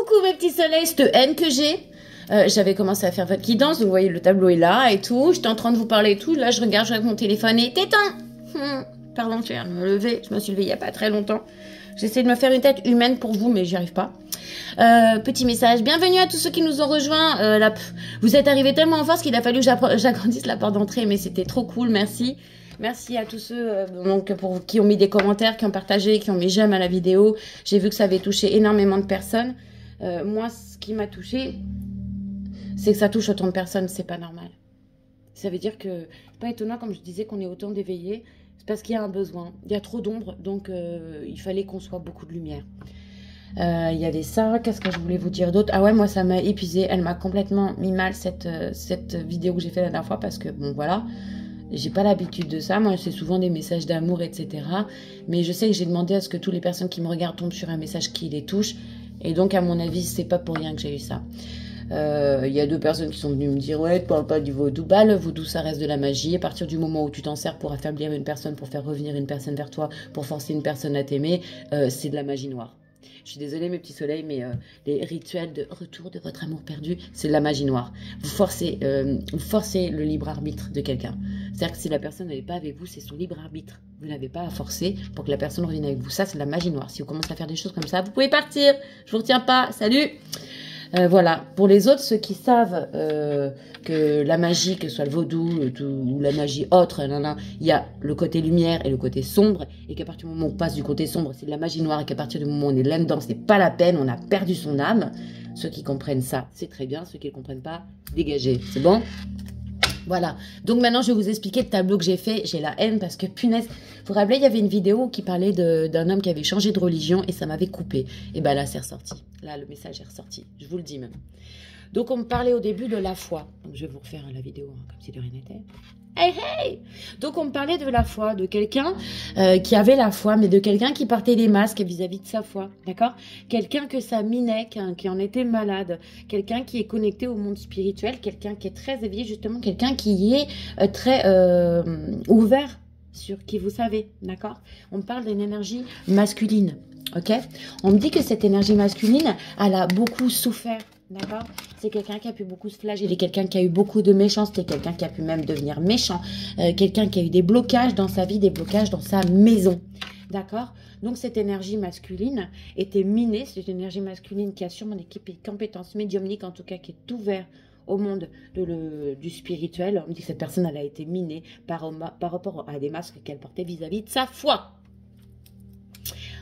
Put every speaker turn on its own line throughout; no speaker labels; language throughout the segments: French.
Coucou mes petits soleils, cette haine que j'ai. J'avais commencé à faire votre guidance, donc vous voyez le tableau est là et tout. J'étais en train de vous parler et tout. Là je regarde mon téléphone et t'éteins. Pardon, je viens de me lever. Je me suis levée il n'y a pas très longtemps. J'essaie de me faire une tête humaine pour vous, mais j'y arrive pas. Petit message. Bienvenue à tous ceux qui nous ont rejoints. Vous êtes arrivés tellement en force qu'il a fallu que j'agrandisse la porte d'entrée, mais c'était trop cool. Merci. Merci à tous ceux qui ont mis des commentaires, qui ont partagé, qui ont mis j'aime à la vidéo. J'ai vu que ça avait touché énormément de personnes. Moi, ce qui m'a touché, c'est que ça touche autant de personnes. C'est pas normal. Ça veut dire que c'est pas étonnant, comme je disais, qu'on est autant d'éveillés. C'est parce qu'il y a un besoin. Il y a trop d'ombre, donc il fallait qu'on soit beaucoup de lumière. Il y avait ça. Qu'est-ce que je voulais vous dire d'autre? Ah ouais, moi, ça m'a épuisé. Elle m'a complètement mis mal, cette vidéo que j'ai fait la dernière fois, parce que, bon, voilà. J'ai pas l'habitude de ça. Moi, c'est souvent des messages d'amour, etc. Mais je sais que j'ai demandé à ce que toutes les personnes qui me regardent tombent sur un message qui les touche. Et donc, à mon avis, c'est pas pour rien que j'ai eu ça. Il y a 2 personnes qui sont venues me dire « Ouais, tu parles pas du vaudou. » Bah, le vaudou, ça reste de la magie. À partir du moment où tu t'en sers pour affaiblir une personne, pour faire revenir une personne vers toi, pour forcer une personne à t'aimer, c'est de la magie noire. Je suis désolée mes petits soleils, mais les rituels de retour de votre amour perdu, c'est de la magie noire. Vous forcez le libre arbitre de quelqu'un. C'est-à-dire que si la personne n'est pas avec vous, c'est son libre arbitre. Vous n'avez pas à forcer pour que la personne revienne avec vous. Ça, c'est de la magie noire. Si vous commencez à faire des choses comme ça, vous pouvez partir. Je vous retiens pas. Salut. Voilà. Pour les autres, ceux qui savent que la magie, que ce soit le vaudou ou la magie autre, il y a le côté lumière et le côté sombre, et qu'à partir du moment où on passe du côté sombre, c'est de la magie noire, et qu'à partir du moment où on est là-dedans, c'est pas la peine, on a perdu son âme. Ceux qui comprennent ça, c'est très bien. Ceux qui ne comprennent pas, dégagez. C'est bon? Voilà. Donc maintenant, je vais vous expliquer le tableau que j'ai fait. J'ai la haine parce que, punaise, vous vous rappelez, il y avait une vidéo qui parlait d'un homme qui avait changé de religion et ça m'avait coupé. Et ben là, c'est ressorti. Là, le message est ressorti. Je vous le dis même. Donc, on me parlait au début de la foi. Donc, je vais vous refaire la vidéo comme si de rien n'était. Hey, hey! Donc, on me parlait de la foi, de quelqu'un qui avait la foi, mais de quelqu'un qui portait des masques vis-à-vis de sa foi, d'accord? Quelqu'un que ça minait, qui en était malade, quelqu'un qui est connecté au monde spirituel, quelqu'un qui est très éveillé, justement, quelqu'un qui est très ouvert sur qui vous savez, d'accord? On me parle d'une énergie masculine, ok? On me dit que cette énergie masculine, elle a beaucoup souffert. D'accord? C'est quelqu'un qui a pu beaucoup se flageller, quelqu'un qui a eu beaucoup de méchanceté, quelqu'un qui a pu même devenir méchant, quelqu'un qui a eu des blocages dans sa vie, des blocages dans sa maison. D'accord? Donc cette énergie masculine était minée, c'est une énergie masculine qui a sûrement des compétences médiumniques, en tout cas qui est ouverte au monde du spirituel. On me dit que cette personne elle a été minée par rapport à des masques qu'elle portait vis-à-vis de sa foi.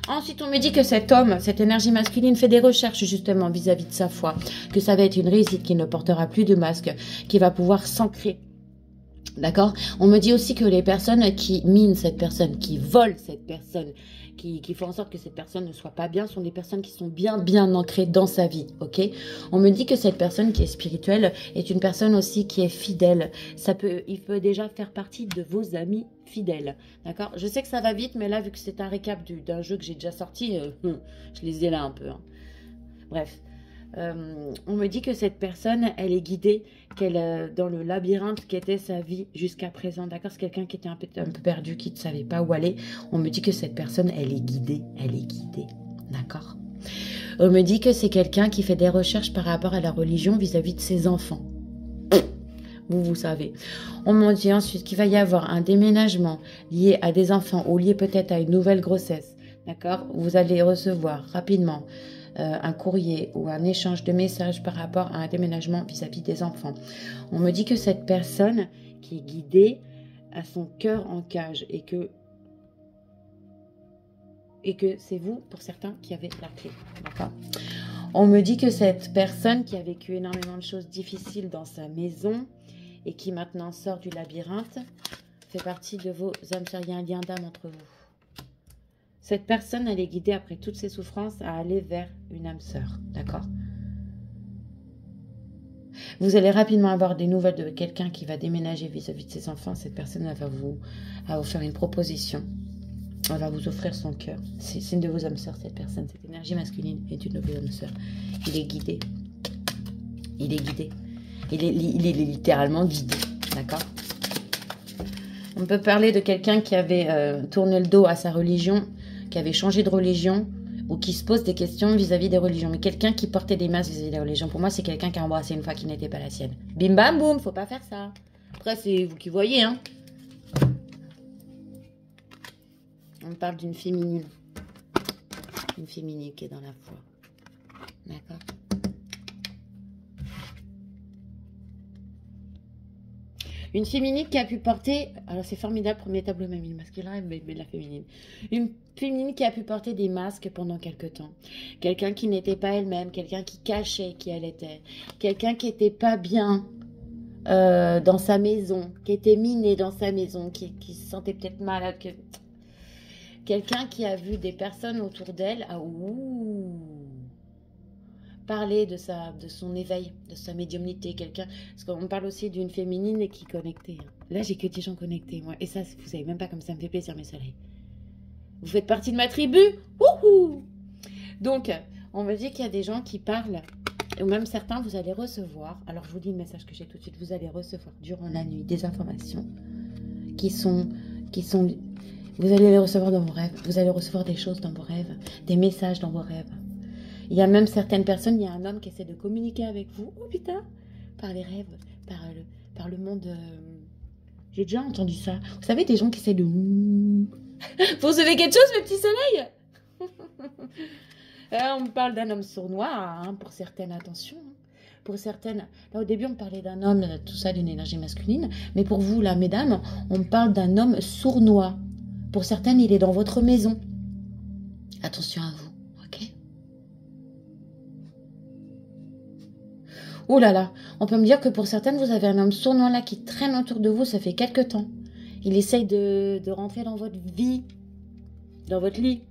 Ensuite, on me dit que cet homme, cette énergie masculine, fait des recherches justement vis-à-vis de sa foi, que ça va être une réussite, qu'il ne portera plus de masque, qu'il va pouvoir s'ancrer. D'accord? On me dit aussi que les personnes qui minent cette personne, qui volent cette personne, qui font en sorte que cette personne ne soit pas bien, sont des personnes qui sont bien ancrées dans sa vie, ok? On me dit que cette personne qui est spirituelle est une personne aussi qui est fidèle. Il peut déjà faire partie de vos amis fidèles, d'accord? Je sais que ça va vite, mais là, vu que c'est un récap d'un jeu que j'ai déjà sorti, je les ai là un peu. Hein. Bref. On me dit que cette personne, elle est guidée dans le labyrinthe qui était sa vie jusqu'à présent. D'accord? C'est quelqu'un qui était un peu perdu, qui ne savait pas où aller. On me dit que cette personne, elle est guidée. Elle est guidée. D'accord? On me dit que c'est quelqu'un qui fait des recherches par rapport à la religion vis-à-vis de ses enfants. Vous savez. On me dit ensuite qu'il va y avoir un déménagement lié à des enfants ou lié peut-être à une nouvelle grossesse. D'accord? Vous allez recevoir rapidement un courrier ou un échange de messages par rapport à un déménagement vis-à-vis des enfants. On me dit que cette personne qui est guidée a son cœur en cage et que c'est vous, pour certains, qui avez la clé. D'accord? On me dit que cette personne qui a vécu énormément de choses difficiles dans sa maison et qui maintenant sort du labyrinthe fait partie de vos âmes sœurs. Il y a un lien d'âme entre vous. Cette personne, elle est guidée après toutes ses souffrances à aller vers une âme sœur. D'accord? Vous allez rapidement avoir des nouvelles de quelqu'un qui va déménager vis-à-vis de ses enfants. Cette personne, elle va vous faire une proposition. Elle va vous offrir son cœur. C'est une de vos âmes sœurs, cette personne. Cette énergie masculine est une de vos âmes sœurs. Il est guidé. Il est guidé. Il est littéralement guidé. D'accord? On peut parler de quelqu'un qui avait tourné le dos à sa religion, qui avait changé de religion, ou qui se pose des questions vis-à-vis des religions. Mais quelqu'un qui portait des masques vis-à-vis des religions, pour moi, c'est quelqu'un qui a embrassé une fois qui n'était pas la sienne. Bim bam boum, faut pas faire ça. Après, c'est vous qui voyez, hein. On parle d'une féminine. Une féminine qui est dans la foi. D'accord. Une féminine qui a pu porter... Alors, c'est formidable, premier tableau, même le masculin, mais la féminine. Une féminine qui a pu porter des masques pendant quelque temps. Quelqu'un qui n'était pas elle-même. Quelqu'un qui cachait qui elle était. Quelqu'un qui n'était pas bien dans sa maison. Qui était miné dans sa maison. Qui se sentait peut-être malade. Quelqu'un qui a vu des personnes autour d'elle parler de son éveil, de sa médiumnité. Quelqu'un, parce qu'on parle aussi d'une féminine qui est connectée. Là, j'ai que des gens connectés, moi. Et ça, vous savez même pas comme ça me fait plaisir, mes soleils. Vous faites partie de ma tribu. Wouhou! Donc, on me dit qu'il y a des gens qui parlent, ou même certains, vous allez recevoir. Alors, je vous dis le message que j'ai tout de suite. Vous allez recevoir durant la nuit des informations qui sont vous allez les recevoir dans vos rêves. Vous allez recevoir des choses dans vos rêves, des messages dans vos rêves. Il y a même certaines personnes, il y a un homme qui essaie de communiquer avec vous. Oh putain, par les rêves, par le monde. J'ai déjà entendu ça. Vous savez, des gens qui essaient de... Vous recevez quelque chose, mes petits soleils? On me parle d'un homme sournois, hein, pour certaines, attention. Pour certaines, là au début on parlait d'un homme, tout ça d'une énergie masculine. Mais pour vous, là, mesdames, on me parle d'un homme sournois. Pour certaines, il est dans votre maison. Attention à vous, ok? Oh là là, on peut me dire que pour certaines, vous avez un homme sournois là qui traîne autour de vous, ça fait quelque temps. Il essaye de rentrer dans votre vie, dans votre lit.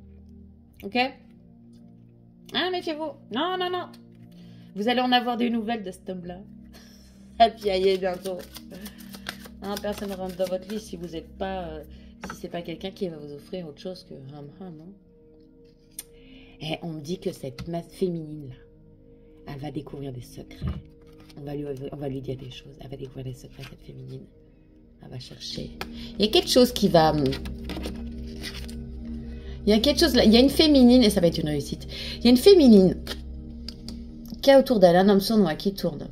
Ok? Ah, méfiez-vous. Non, non, non. Vous allez en avoir des nouvelles de cet homme-là. Happy aïe bientôt. Hein, personne ne rentre dans votre lit si vous n'êtes pas... si c'est pas quelqu'un qui va vous offrir autre chose que non. Et on me dit que cette masse féminine-là, elle va découvrir des secrets. On va lui dire des choses. Elle va découvrir des secrets, cette féminine. Elle va chercher. Il y a quelque chose qui va... Il y a quelque chose là. Il y a une féminine, et ça va être une réussite. Il y a une féminine qui a autour d'elle un homme sournois qui tourne.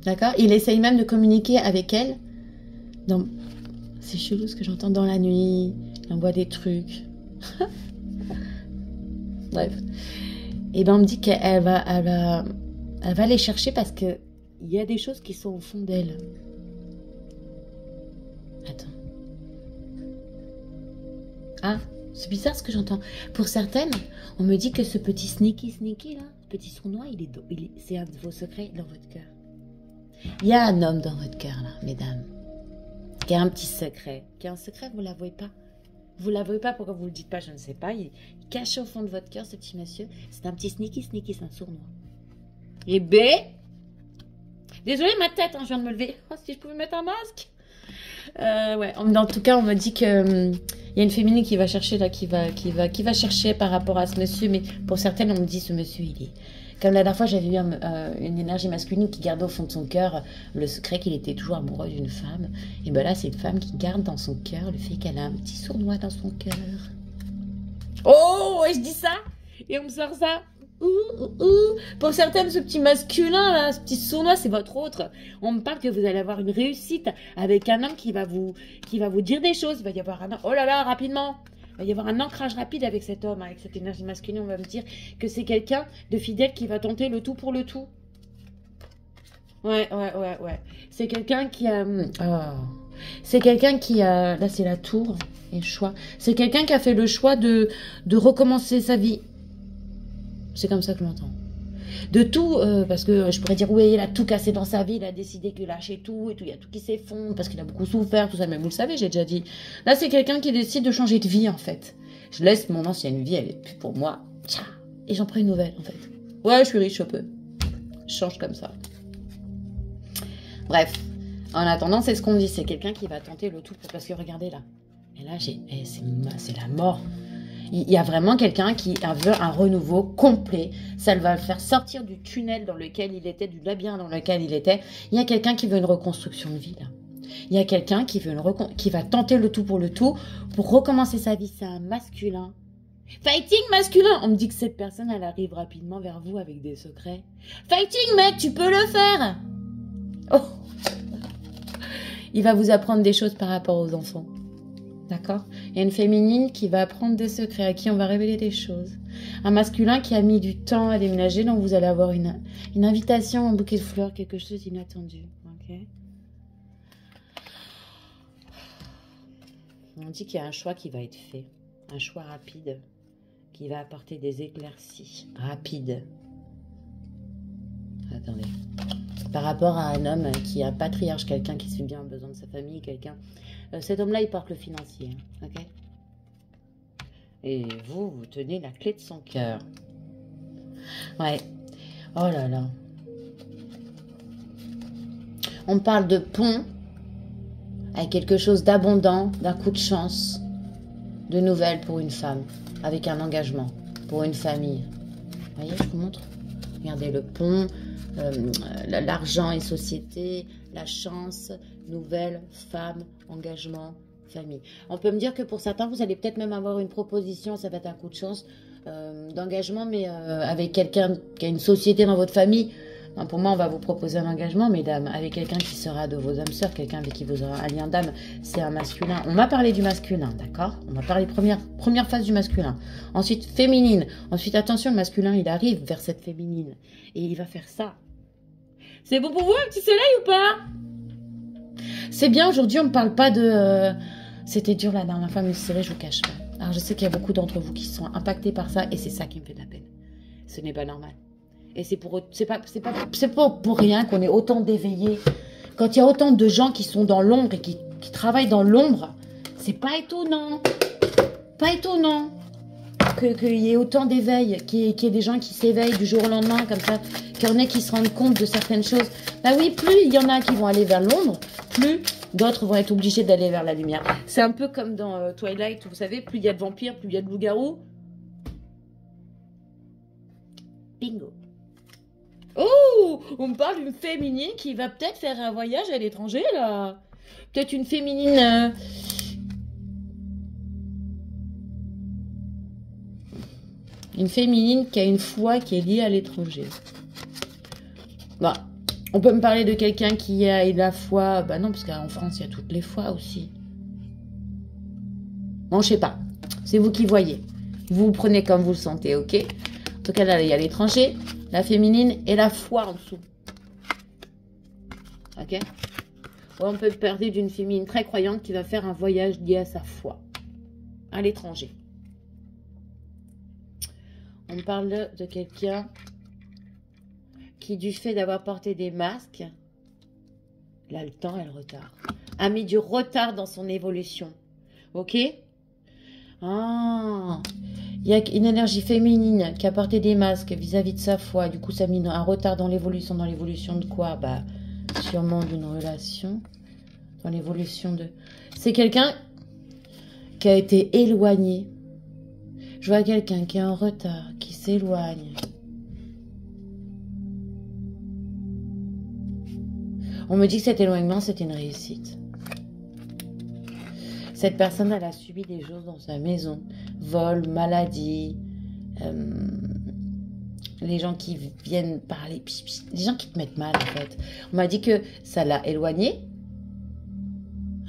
D'accord? Il essaye même de communiquer avec elle. C'est chelou ce que j'entends dans la nuit. Il envoie des trucs. Bref. Et ben on me dit qu'elle va les chercher parce que il y a des choses qui sont au fond d'elle. Attends. Ah, c'est bizarre ce que j'entends. Pour certaines, on me dit que ce petit sneaky là, ce petit sournois, c'est un de vos secrets dans votre cœur. Il y a un homme dans votre cœur là, mesdames, qui a un petit secret. Qui a un secret, vous ne l'avouez pas. Vous ne l'avouez pas, pourquoi vous ne le dites pas, je ne sais pas. Il est caché au fond de votre cœur, ce petit monsieur. C'est un petit sneaky, c'est un sournois. Et B. Désolée, ma tête, hein, je viens de me lever. Oh, si je pouvais mettre un masque. Ouais, en tout cas, on me dit que y a une féminine qui va chercher là, qui va chercher par rapport à ce monsieur. Mais pour certaines, on me dit ce monsieur, il est... Comme la dernière fois, j'avais vu une énergie masculine qui gardait au fond de son cœur le secret qu'il était toujours amoureux d'une femme. Et ben là, c'est une femme qui garde dans son cœur le fait qu'elle a un petit sournois dans son cœur. Oh, et je dis ça, et on me sort ça. Pour certaines, ce petit masculin, là, ce petit sournois, c'est votre autre. On me parle que vous allez avoir une réussite avec un homme qui va vous dire des choses. Il va y avoir un... Oh là là, rapidement. Il va y avoir un ancrage rapide avec cet homme, avec cette énergie masculine. On va me dire que c'est quelqu'un de fidèle qui va tenter le tout pour le tout. Ouais. C'est quelqu'un qui a... C'est quelqu'un qui a... Là, c'est la tour et le choix. C'est quelqu'un qui a fait le choix de recommencer sa vie. C'est comme ça que je l'entends. De tout, parce que je pourrais dire, oui, il a tout cassé dans sa vie, il a décidé qu'il lâchait tout, et tout, il y a tout qui s'effondre, parce qu'il a beaucoup souffert, tout ça, mais vous le savez, j'ai déjà dit. Là, c'est quelqu'un qui décide de changer de vie, en fait. Je laisse mon ancienne vie, elle est plus pour moi, et j'en prends une nouvelle, en fait. Ouais, je suis riche, je peux. Je change comme ça. Bref, en attendant, c'est ce qu'on me dit, c'est quelqu'un qui va tenter le tout, parce que regardez là. Et là, c'est la mort. Il y a vraiment quelqu'un qui veut un renouveau complet. Ça va le faire sortir du tunnel dans lequel il était, du labyrinthe dans lequel il était. Il y a quelqu'un qui veut une reconstruction de vie, là. Il y a quelqu'un qui va tenter le tout pour recommencer sa vie. C'est un masculin. Fighting masculin. On me dit que cette personne, elle arrive rapidement vers vous avec des secrets. Fighting mec, tu peux le faire. Oh. Il va vous apprendre des choses par rapport aux enfants. D'accord? Il y a une féminine qui va apprendre des secrets, à qui on va révéler des choses. Un masculin qui a mis du temps à déménager, donc vous allez avoir une invitation, un bouquet de fleurs, quelque chose d'inattendu. Ok? On dit qu'il y a un choix qui va être fait. Un choix rapide qui va apporter des éclaircies rapides. Attendez. Par rapport à un homme qui est un patriarche, quelqu'un qui suit bien besoin de sa famille, quelqu'un... cet homme-là, il porte le financier. Hein, ok? Et vous, vous tenez la clé de son cœur. Ouais. Oh là là. On parle de pont avec quelque chose d'abondant, d'un coup de chance, de nouvelles pour une femme, avec un engagement, pour une famille. Vous voyez, je vous montre. Regardez le pont, l'argent et société, la chance, nouvelles, femme, engagement, famille. On peut me dire que pour certains, vous allez peut-être même avoir une proposition, ça va être un coup de chance d'engagement, mais avec quelqu'un qui a une société dans votre famille. Enfin, pour moi, on va vous proposer un engagement, mesdames, avec quelqu'un qui sera de vos âmes sœurs, quelqu'un avec qui vous aurez un lien d'âme. C'est un masculin. On m'a parlé du masculin, d'accord? On m'a parlé première phase du masculin. Ensuite, féminine. Ensuite, attention, le masculin, il arrive vers cette féminine. Et il va faire ça. C'est bon pour vous, un petit soleil ou pas? C'est bien, aujourd'hui, on ne parle pas de... C'était dur la dernière fois, mais c'est vrai, je vous cache pas. Alors, je sais qu'il y a beaucoup d'entre vous qui sont impactés par ça, et c'est ça qui me fait de la peine. Ce n'est pas normal. Et c'est pas pour rien qu'on est autant d'éveillés. Quand il y a autant de gens qui sont dans l'ombre et qui travaillent dans l'ombre, c'est pas étonnant. Pas étonnant qu'il y ait autant d'éveil, qu'il y ait des gens qui s'éveillent du jour au lendemain, comme ça, qu'il y en ait qui se rendent compte de certaines choses. Bah oui, plus il y en a qui vont aller vers l'ombre, plus d'autres vont être obligés d'aller vers la lumière. C'est un peu comme dans Twilight, vous savez, plus il y a de vampires, plus il y a de loups-garous. Bingo. Oh, on me parle d'une féminine qui va peut-être faire un voyage à l'étranger, là. Peut-être une féminine... Une féminine qui a une foi qui est liée à l'étranger. Bah, on peut me parler de quelqu'un qui a la foi... Bah non, parce qu'en France, il y a toutes les foi aussi. Bon, je sais pas. C'est vous qui voyez. Vous prenez comme vous le sentez, ok? En tout cas, là, il y a l'étranger, la féminine et la foi en dessous. Ok? Ouais, on peut parler d'une féminine très croyante qui va faire un voyage lié à sa foi. À l'étranger. On parle de quelqu'un qui, du fait d'avoir porté des masques, là, le temps et le retard, a mis du retard dans son évolution. Ok? Ah, il y a une énergie féminine qui a porté des masques vis-à-vis de sa foi. Du coup, ça a mis un retard dans l'évolution. Dans l'évolution de quoi? Bah, sûrement d'une relation. Dans l'évolution de... C'est quelqu'un qui a été éloigné. Je vois quelqu'un qui est en retard, qui s'éloigne. On me dit que cet éloignement, c'était une réussite. Cette personne, elle a subi des choses dans sa maison. Vol, maladie, les gens qui viennent parler, les gens qui te mettent mal, en fait. On m'a dit que ça l'a éloigné.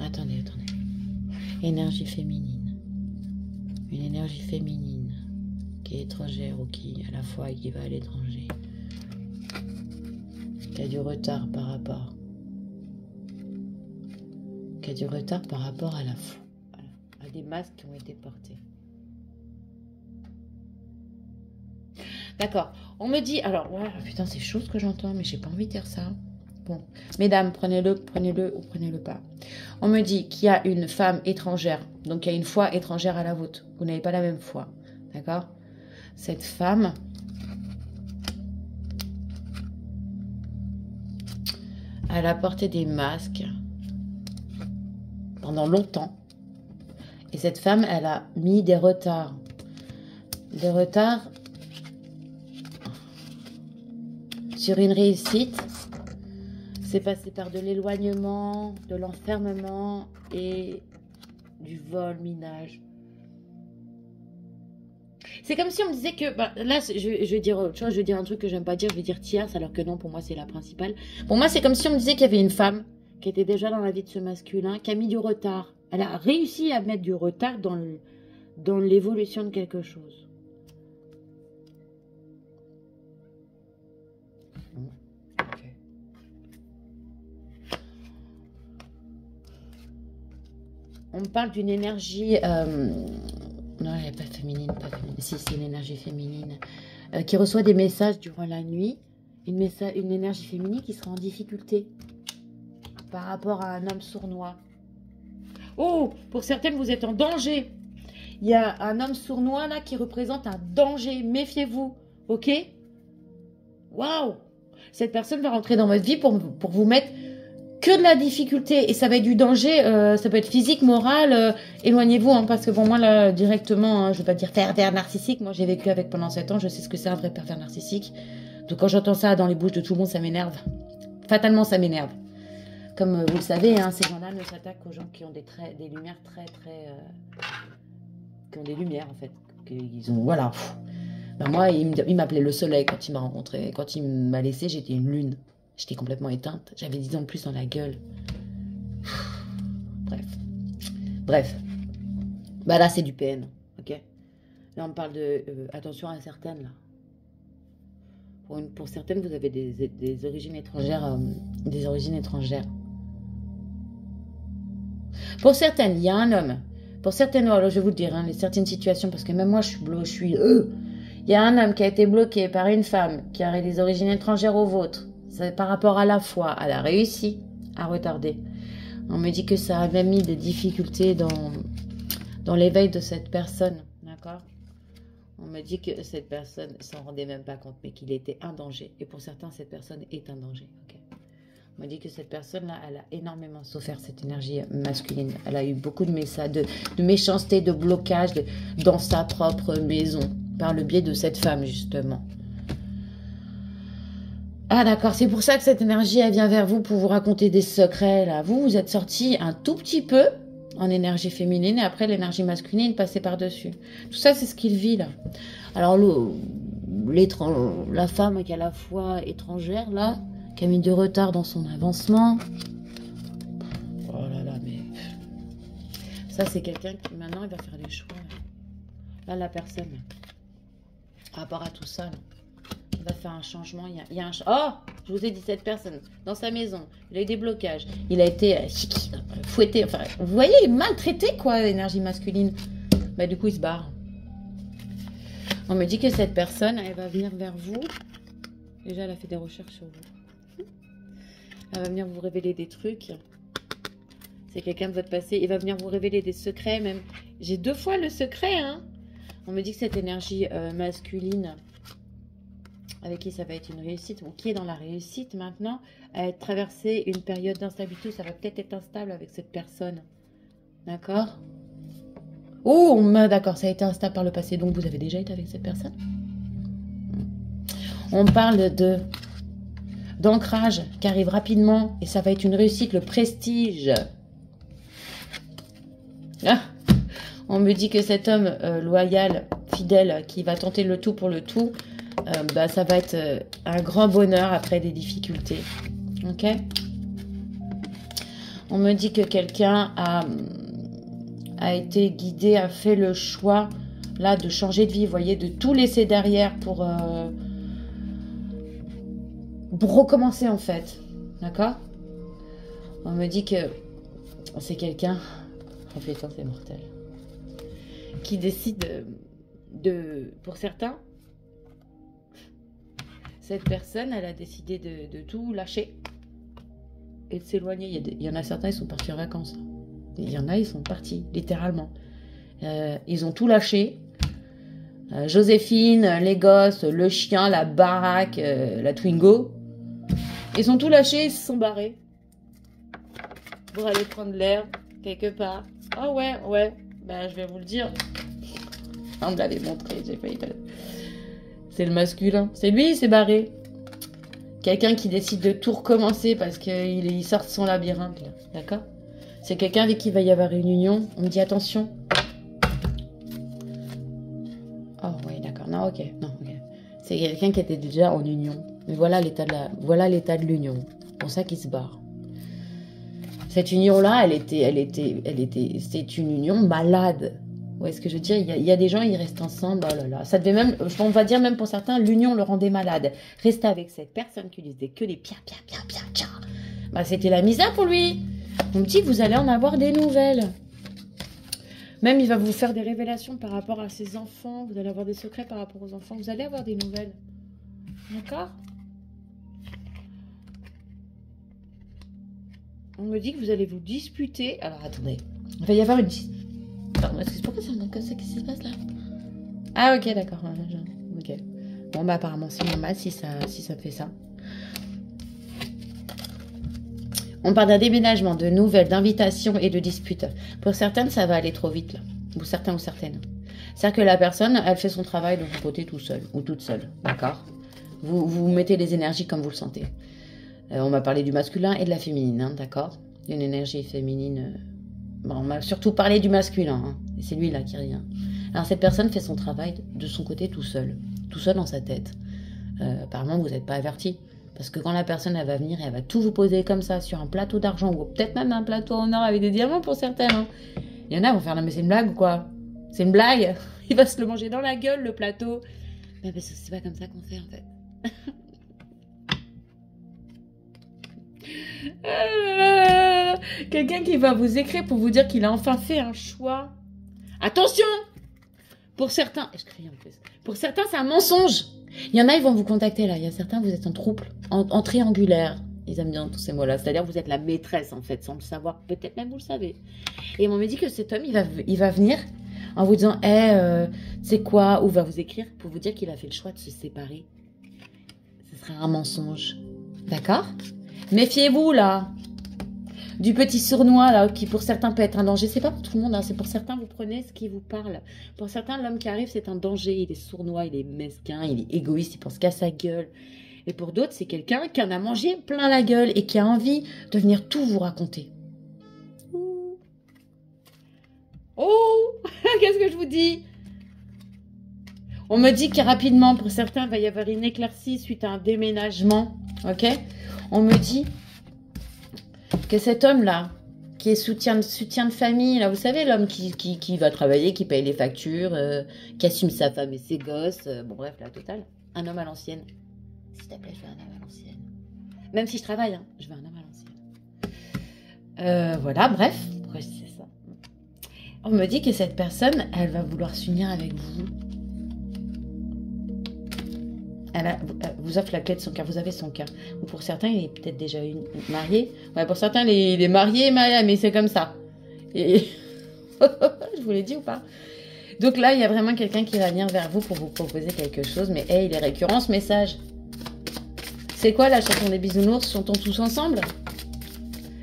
Attendez. Énergie féminine. Une énergie féminine qui est étrangère ou qui, à la fois, qui va à l'étranger. Qui a du retard par rapport. Qui a du retard par rapport à la foi. À des masques qui ont été portés. D'accord. On me dit... Alors, ouais, putain, c'est chaud ce que j'entends, mais j'ai pas envie de dire ça. Bon. Mesdames, prenez-le ou prenez-le pas. On me dit qu'il y a une femme étrangère. Donc, il y a une foi étrangère à la vôtre. Vous n'avez pas la même foi. D'accord? Cette femme... Elle a porté des masques pendant longtemps. Et cette femme, elle a mis des retards. Des retards sur une réussite. C'est passé par de l'éloignement, de l'enfermement et du vol, minage. C'est comme si on me disait que... Bah, là, je vais dire autre chose, je vais dire un truc que j'aime pas dire, je vais dire tierce, alors que non, pour moi, c'est la principale. Pour moi, c'est comme si on me disait qu'il y avait une femme qui était déjà dans la vie de ce masculin, qui a mis du retard. Elle a réussi à mettre du retard dans l'évolution de quelque chose. Okay. On me parle d'une énergie... non, elle n'est pas féminine, pas féminine. Si, c'est une énergie féminine. Qui reçoit des messages durant la nuit. Une énergie féminine qui sera en difficulté par rapport à un homme sournois. Oh, pour certaines, vous êtes en danger. Il y a un homme sournois là qui représente un danger. Méfiez-vous, ok? Waouh! Cette personne va rentrer dans votre vie pour vous mettre que de la difficulté. Et ça va être du danger, ça peut être physique, moral. Éloignez-vous, hein, parce que bon, moi là, directement, hein, je ne vais pas dire pervers narcissique. Moi, j'ai vécu avec pendant 7 ans, je sais ce que c'est un vrai pervers narcissique. Donc quand j'entends ça dans les bouches de tout le monde, ça m'énerve. Fatalement, ça m'énerve. Comme vous le savez, hein, ces gens-là ne s'attaquent qu'aux gens qui ont des lumières très... qui ont des lumières, en fait. Ils ont... Voilà. Ben moi, il m'appelait le soleil quand il m'a rencontré. Quand il m'a laissé, j'étais une lune. J'étais complètement éteinte. J'avais 10 ans de plus dans la gueule. Bref. Bah là, c'est du PN. Ok. Là, on me parle de... attention à certaines, là. Pour certaines, vous avez des origines étrangères. Des origines étrangères. Pour certaines, il y a un homme. Pour certaines, alors je vais vous le dire, hein, les certaines situations, parce que même moi, je suis... Il y a un homme qui a été bloqué par une femme qui aurait des origines étrangères aux vôtres. C'est par rapport à la foi. Elle a réussi à retarder. On me dit que ça a même mis des difficultés dans l'éveil de cette personne. D'accord? On me dit que cette personne ne s'en rendait même pas compte, mais qu'il était un danger. Et pour certains, cette personne est un danger. Okay? On me dit que cette personne-là, elle a énormément souffert, cette énergie masculine. Elle a eu beaucoup de messages, de méchanceté, de blocage dans sa propre maison, par le biais de cette femme, justement. Ah d'accord, c'est pour ça que cette énergie, elle vient vers vous pour vous raconter des secrets, là. Vous êtes sorti un tout petit peu en énergie féminine et après l'énergie masculine passait par-dessus. Tout ça, c'est ce qu'il vit, là. Alors, la femme qui a la foi étrangère, là, qui a mis du retard dans son avancement. Oh là là, mais... Ça, c'est quelqu'un qui, maintenant, il va faire les choix, là. Là, la personne, par rapport à tout ça, là. Il va faire un changement. Il y a un... Oh, je vous ai dit, cette personne, dans sa maison, il a eu des blocages. Il a été fouetté. Enfin, vous voyez, maltraité, quoi, l'énergie masculine. Bah, du coup, il se barre. On me dit que cette personne, elle va venir vers vous. Déjà, elle a fait des recherches sur vous. Elle va venir vous révéler des trucs. C'est quelqu'un de votre passé. Il va venir vous révéler des secrets, même. J'ai 2 fois le secret, hein. On me dit que cette énergie masculine... avec qui ça va être une réussite, ou qui est dans la réussite maintenant, à traverser une période d'instabilité, ça va peut-être être instable avec cette personne. D'accord? Oh, d'accord, ça a été instable par le passé, donc vous avez déjà été avec cette personne? On parle d'ancrage qui arrive rapidement, et ça va être une réussite, le prestige. Ah, on me dit que cet homme loyal, fidèle, qui va tenter le tout pour le tout, bah, ça va être un grand bonheur après des difficultés. Ok? On me dit que quelqu'un a été guidé, a fait le choix là de changer de vie, vous voyez, de tout laisser derrière pour recommencer en fait. D'accord? On me dit que c'est quelqu'un, oh putain, c'est mortel, qui décide pour certains, cette personne, elle a décidé de tout lâcher et de s'éloigner. Il y en a certains, ils sont partis en vacances. Il y en a, ils sont partis, littéralement. Ils ont tout lâché. Joséphine, les gosses, le chien, la baraque, la Twingo. Ils ont tout lâché, ils se sont barrés. Pour aller prendre l'air, quelque part. Ah ouais. Ben, je vais vous le dire. On me l'avait montré, j'ai failli... C'est le masculin. C'est lui, il s'est barré. Quelqu'un qui décide de tout recommencer parce qu'il sort de son labyrinthe. D'accord? C'est quelqu'un avec qui il va y avoir une union. On me dit attention. Oh ouais. C'est quelqu'un qui était déjà en union. Mais voilà l'état de l'union. C'est pour ça qu'il se barre. Cette union-là, c'est une union malade. Vous voyez ce que je veux dire? Il y a des gens, ils restent ensemble. Oh là là. Ça devait même, on va dire même pour certains, l'union le rendait malade. Rester avec cette personne qui lui disait que des pia. Bah, c'était la misère pour lui. On me dit, vous allez en avoir des nouvelles. Même, il va vous faire des révélations par rapport à ses enfants. Vous allez avoir des secrets par rapport aux enfants. Vous allez avoir des nouvelles. D'accord? On me dit que vous allez vous disputer. Alors, attendez. Il va y avoir une... Pardon, pourquoi ça me donne comme ça? Qu'est-ce qui se passe là? Ah, ok, d'accord. Ok. Bon, bah, apparemment, c'est normal si ça fait ça. On parle d'un déménagement, de nouvelles, d'invitations et de disputes. Pour certaines, ça va aller trop vite, là. Ou certains ou certaines. C'est-à-dire que la personne, elle fait son travail de son côté tout seul ou toute seule. D'accord? Vous mettez les énergies comme vous le sentez. On m'a parlé du masculin et de la féminine, hein, d'accord? Une énergie féminine. Bon, on m'a surtout parlé du masculin, hein, et c'est lui là qui revient. Alors cette personne fait son travail de son côté tout seul dans sa tête. Apparemment, vous n'êtes pas averti. Parce que quand la personne elle va venir, elle va tout vous poser comme ça sur un plateau d'argent ou peut-être même un plateau en or avec des diamants pour certaines. Hein. Il y en a qui vont faire non mais c'est une blague ou quoi? C'est une blague? Il va se le manger dans la gueule le plateau. Mais parce que c'est pas comme ça qu'on fait en fait. Quelqu'un qui va vous écrire pour vous dire qu'il a enfin fait un choix. Attention! Pour certains, je crie en plus. Pour certains, c'est un mensonge. Il y en a, ils vont vous contacter là. Il y a certains, vous êtes en trouble, en triangulaire. Ils aiment bien tous ces mots-là. C'est-à-dire, vous êtes la maîtresse en fait, sans le savoir. Peut-être même vous le savez. Et ils m'ont dit que cet homme, il va venir en vous disant, c'est quoi? Ou va vous écrire pour vous dire qu'il a fait le choix de se séparer. Ce serait un mensonge. D'accord? Méfiez-vous là. Du petit sournois là, qui pour certains peut être un danger. C'est pas pour tout le monde, hein, c'est pour certains, vous prenez ce qui vous parle. Pour certains, l'homme qui arrive, c'est un danger. Il est sournois, il est mesquin, il est égoïste, il pense qu'à sa gueule. Et pour d'autres, c'est quelqu'un qui en a mangé plein la gueule et qui a envie de venir tout vous raconter. Oh qu'est-ce que je vous dis? On me dit que rapidement, pour certains, il va y avoir une éclaircie suite à un déménagement. Ok? On me dit que cet homme-là, qui est soutien de famille, là, vous savez, l'homme qui va travailler, qui paye les factures, qui assume sa femme et ses gosses, bon bref, la totale. Un homme à l'ancienne. S'il te plaît, je veux un homme à l'ancienne. Même si je travaille, hein, je veux un homme à l'ancienne. Voilà, bref, pourquoi je disais ça? On me dit que cette personne, elle va vouloir s'unir avec vous. Elle vous offre la clé de son cœur, vous avez son cœur. Ou pour certains, il est peut-être déjà marié. Ouais, pour certains, il est marié, mais c'est comme ça. Et... je vous l'ai dit ou pas? Donc là, il y a vraiment quelqu'un qui va venir vers vous pour vous proposer quelque chose. Mais hey, il est récurrent ce message. C'est quoi la chanson des bisounours? Chantons tous ensemble?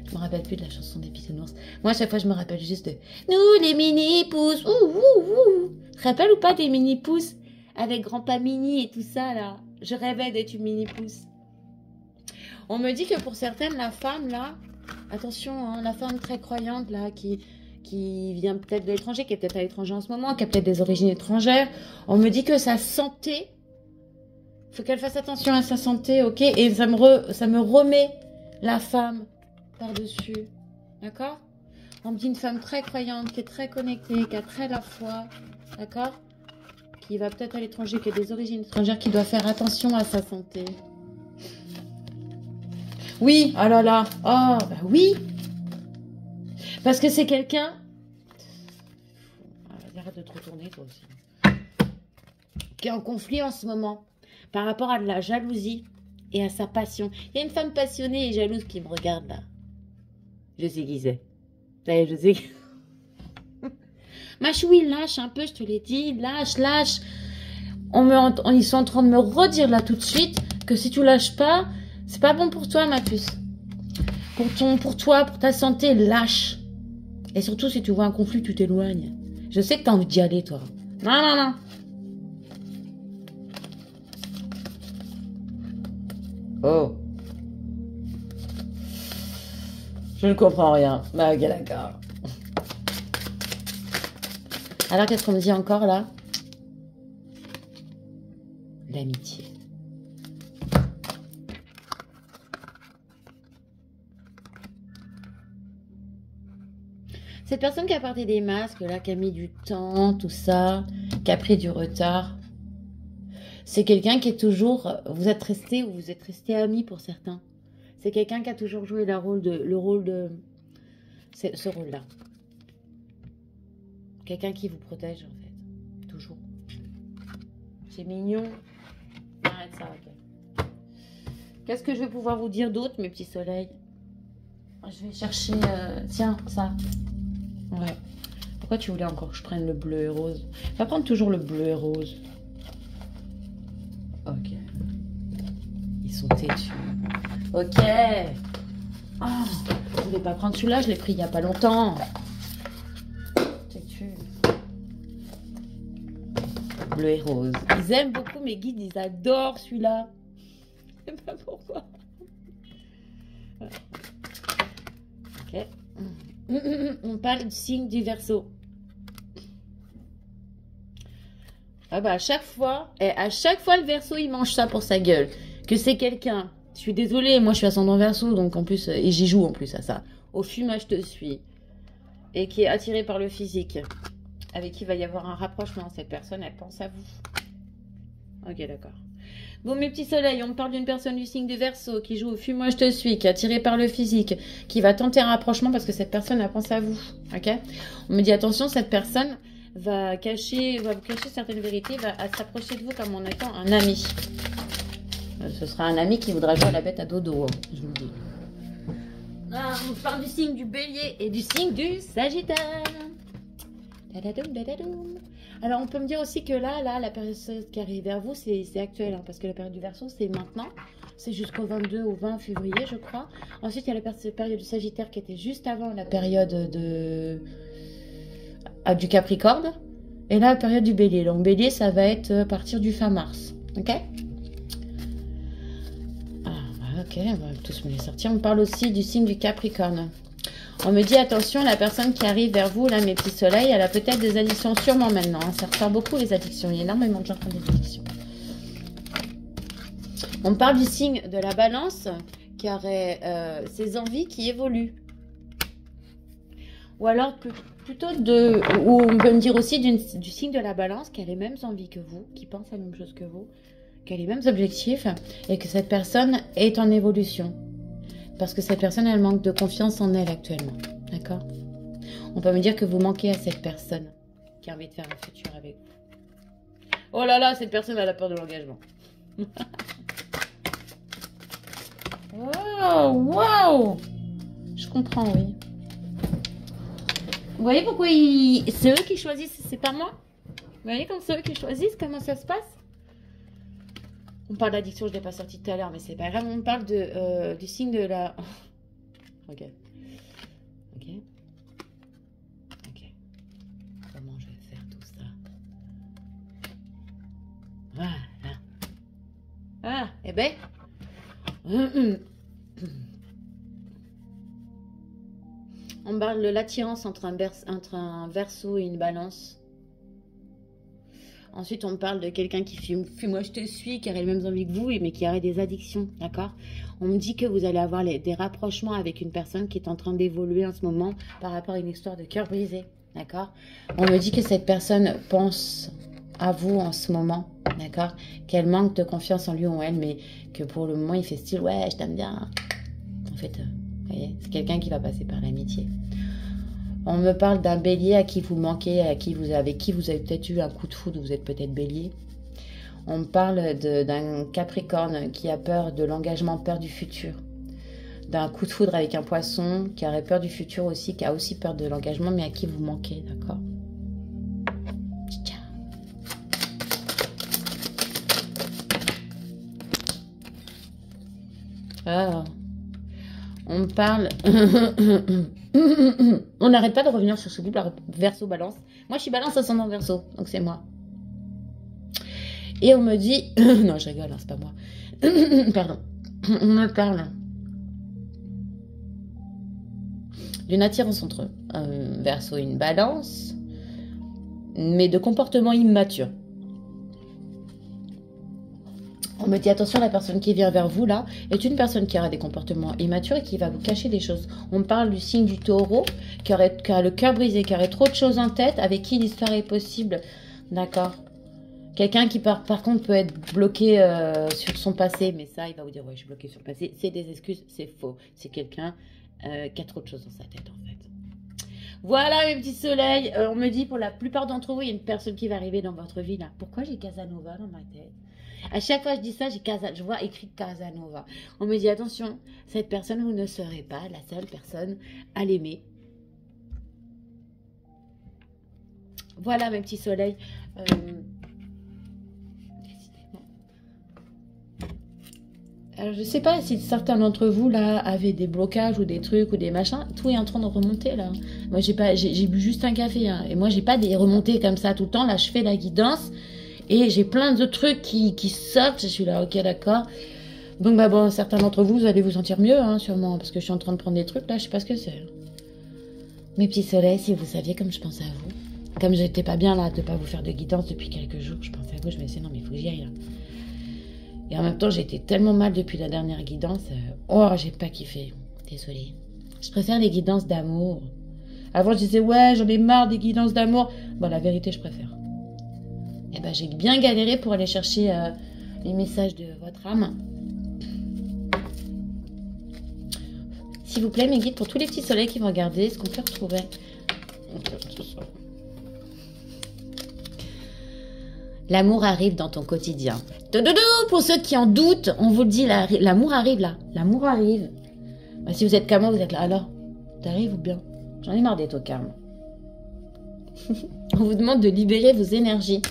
Je me rappelle plus de la chanson des bisounours. Moi, à chaque fois, je me rappelle juste de nous, les mini-pousses. Tu te rappelles ou pas des mini-pousses? Avec grand-pa Mini et tout ça, là. Je rêvais d'être une mini-pousse. On me dit que pour certaines, la femme, là... Attention, hein, la femme très croyante, là, qui vient peut-être de l'étranger, qui est peut-être à l'étranger en ce moment, qui a peut-être des origines étrangères. On me dit que sa santé... Il faut qu'elle fasse attention à sa santé, ok? Et ça me remet la femme par-dessus. D'accord? On me dit une femme très croyante, qui est très connectée, qui a très la foi. D'accord? Qui va peut-être à l'étranger, qui a des origines étrangères, qui doit faire attention à sa santé. Oui, oh là là, oh, bah oui. Parce que c'est quelqu'un... Arrête de te retourner, toi aussi. Qui est en conflit en ce moment, par rapport à de la jalousie et à sa passion. Il y a une femme passionnée et jalouse qui me regarde là. Je sais qui c'est. Je sais qui... Machoui, lâche un peu, je te l'ai dit, lâche. Ils sont en train de me redire là tout de suite que si tu lâches pas, c'est pas bon pour toi, ma puce. Pour toi, pour ta santé, lâche. Et surtout, si tu vois un conflit, tu t'éloignes. Je sais que t'as envie d'y aller, toi. Non. Oh. Je ne comprends rien. Bah, ok, d'accord. Alors, qu'est-ce qu'on me dit encore, là? l'amitié. Cette personne qui a porté des masques, là, qui a mis du temps, tout ça, qui a pris du retard, c'est quelqu'un qui est toujours... Vous êtes resté ou vous êtes resté amis pour certains. C'est quelqu'un qui a toujours joué le rôle de ce rôle-là. Quelqu'un qui vous protège, en fait. Toujours. C'est mignon. Arrête ça, ok. Qu'est-ce que je vais pouvoir vous dire d'autre, mes petits soleils? Je vais chercher... tiens, ça. Ouais. Pourquoi tu voulais encore que je prenne le bleu et rose? Je vais prendre toujours le bleu et rose. Ok. Ils sont têtus. Ok. Ah, je voulais pas prendre celui-là, je l'ai pris il y a pas longtemps. Têtu. Bleu et rose. Ils aiment beaucoup mes guides, ils adorent celui-là. Je sais pas pourquoi. Ok. On parle du signe du Verseau. Ah bah à chaque fois le Verseau il mange ça pour sa gueule. Que c'est quelqu'un. Je suis désolée, moi je suis ascendant Verseau donc en plus et j'y joue en plus à ça. Au fumage je te suis et qui est attiré par le physique, avec qui il va y avoir un rapprochement. Cette personne elle pense à vous. Ok d'accord. Bon, mes petits soleils, on me parle d'une personne du signe du Verseau qui joue au fuis, moi je te suis, qui est attirée par le physique, qui va tenter un rapprochement parce que cette personne a pensé à vous. Ok? On me dit attention, cette personne va vous cacher certaines vérités, va s'approcher de vous comme en étant un ami. Ce sera un ami qui voudra jouer à la bête à dodo, hein, je vous le dis. Ah, on me parle du signe du Bélier et du signe du Sagittaire. Dadadoum, dadadoum. Alors, on peut me dire aussi que là, la période qui arrive vers vous, c'est actuel, hein, parce que la période du Verseau, c'est maintenant. C'est jusqu'au 22 ou 20 février, je crois. Ensuite, il y a la période du Sagittaire qui était juste avant la période du Capricorne. Et là, la période du Bélier. Donc, Bélier, ça va être à partir du fin mars. Ok? Ok, on va tous me les sortir. On parle aussi du signe du Capricorne. On me dit, attention, la personne qui arrive vers vous, là, mes petits soleils, elle a peut-être des addictions, sûrement maintenant. Hein. Ça ressort beaucoup, les addictions. Il y a énormément de gens qui ont des addictions. On parle du signe de la Balance, qui aurait ses envies qui évoluent. Ou alors, plutôt ou on peut me dire aussi du signe de la Balance, qui a les mêmes envies que vous, qui pense à la même chose que vous, qui a les mêmes objectifs, et que cette personne est en évolution. Parce que cette personne, elle manque de confiance en elle actuellement. D'accord? On peut me dire que vous manquez à cette personne qui a envie de faire un futur avec vous. Oh là là, cette personne a la peur de l'engagement. Oh, wow! Je comprends, oui. Vous voyez pourquoi c'est eux qui choisissent, c'est pas moi? Vous voyez quand c'est eux qui choisissent, comment ça se passe? On parle d'addiction, je ne l'ai pas sorti tout à l'heure, mais c'est pas grave. On parle du signe de la... Ok. Ok. Ok. Comment je vais faire tout ça? Voilà. Ah, eh ben... On parle de l'attirance entre un Verseau et une Balance. Ensuite, on me parle de quelqu'un qui fume. Moi, je te suis, qui aurait les mêmes envies que vous, mais qui aurait des addictions, d'accord? On me dit que vous allez avoir des rapprochements avec une personne qui est en train d'évoluer en ce moment par rapport à une histoire de cœur brisé, d'accord? On me dit que cette personne pense à vous en ce moment, d'accord? Qu'elle manque de confiance en lui ou en elle, mais que pour le moment, il fait style, ouais, je t'aime bien. En fait, vous voyez, c'est quelqu'un qui va passer par l'amitié. On me parle d'un Bélier à qui vous manquez, avec qui vous avez peut-être eu un coup de foudre, vous êtes peut-être Bélier. On me parle d'un Capricorne qui a peur de l'engagement, peur du futur. D'un coup de foudre avec un Poisson qui aurait peur du futur aussi, qui a aussi peur de l'engagement, mais à qui vous manquez, d'accord? Ah. On me parle... On n'arrête pas de revenir sur ce couple Verseau Balance. Moi, je suis Balance ascendant Verseau, donc c'est moi. Et on me dit... non, je rigole, hein, c'est pas moi. Pardon. On me parle d'une attirance entre un Verseau et une Balance, mais de comportement immature. On me dit attention, la personne qui vient vers vous là est une personne qui aura des comportements immatures et qui va vous cacher des choses. On me parle du signe du taureau, qui a le cœur brisé, qui aurait trop de choses en tête, avec qui l'histoire est possible. D'accord. Quelqu'un qui par contre peut être bloqué sur son passé, mais ça il va vous dire ouais je suis bloqué sur le passé. C'est des excuses, c'est faux. C'est quelqu'un qui a trop de choses dans sa tête en fait. Voilà mes petits soleils, on me dit pour la plupart d'entre vous, il y a une personne qui va arriver dans votre vie là. Pourquoi j'ai Casanova dans ma tête? À chaque fois que je dis ça, je vois écrit Casanova. On me dit attention, cette personne, vous ne serez pas la seule personne à l'aimer. Voilà mes petits soleils. Alors, je sais pas si certains d'entre vous, là, avaient des blocages ou des trucs ou des machins. Tout est en train de remonter, là. Moi, j'ai bu juste un café, hein. Et moi, j'ai pas des remontées comme ça tout le temps. Là, je fais la guidance et j'ai plein de trucs qui sortent. Je suis là, ok, d'accord. Donc, bah bon, certains d'entre vous, vous allez vous sentir mieux, hein, sûrement. Parce que je suis en train de prendre des trucs, là, je sais pas ce que c'est. Mes petits soleils, si vous saviez comme je pense à vous. Comme j'étais pas bien, là, de pas vous faire de guidance depuis quelques jours, je pensais à vous, je me disais, non, mais il faut que j'y aille, là. Et en même temps, j'ai été tellement mal depuis la dernière guidance. Oh, j'ai pas kiffé. Désolée. Je préfère les guidances d'amour. Avant, je disais, ouais, j'en ai marre des guidances d'amour. Bon, la vérité, je préfère. Eh ben, j'ai bien galéré pour aller chercher les messages de votre âme. S'il vous plaît, mes guides, pour tous les petits soleils qui vont regarder, est-ce qu'on peut retrouver... L'amour arrive dans ton quotidien. Pour ceux qui en doutent, on vous le dit, l'amour arrive là. L'amour arrive. Bah, si vous êtes comme moi, vous êtes là. Alors, t'arrives ou bien? J'en ai marre d'être au calme. On vous demande de libérer vos énergies.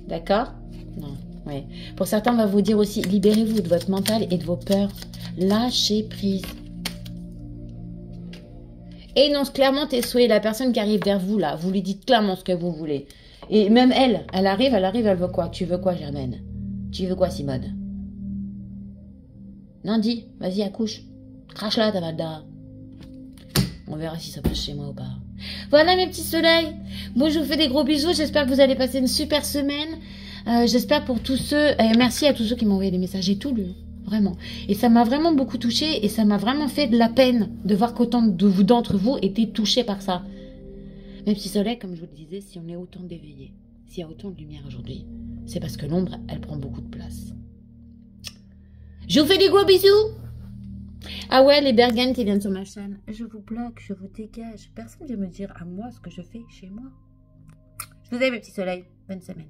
D'accord? Non, ouais. Pour certains, on va vous dire aussi, libérez-vous de votre mental et de vos peurs. Lâchez prise. Énonce clairement tes souhaits. La personne qui arrive vers vous là, vous lui dites clairement ce que vous voulez. Et même elle arrive, elle veut quoi? Tu veux quoi, Germaine? Tu veux quoi, Simone? Non, dis, vas-y, accouche. Crache-la, ta Valda. On verra si ça passe chez moi ou pas. Voilà, mes petits soleils. Bon, je vous fais des gros bisous. J'espère que vous allez passer une super semaine. J'espère pour tous ceux... merci à tous ceux qui m'ont envoyé des messages. J'ai tout lu, vraiment. Et ça m'a vraiment beaucoup touchée. Et ça m'a vraiment fait de la peine de voir qu'autant d'entre vous étaient touchés par ça. Mes petits soleils, comme je vous le disais, si on est autant d'éveillés, s'il y a autant de lumière aujourd'hui, c'est parce que l'ombre, elle prend beaucoup de place. Je vous fais des gros bisous. Ah ouais, les Bergen qui viennent sur ma chaîne. Je vous bloque, je vous dégage. Personne ne vient me dire à moi ce que je fais chez moi. Je vous aime, mes petits soleils. Bonne semaine.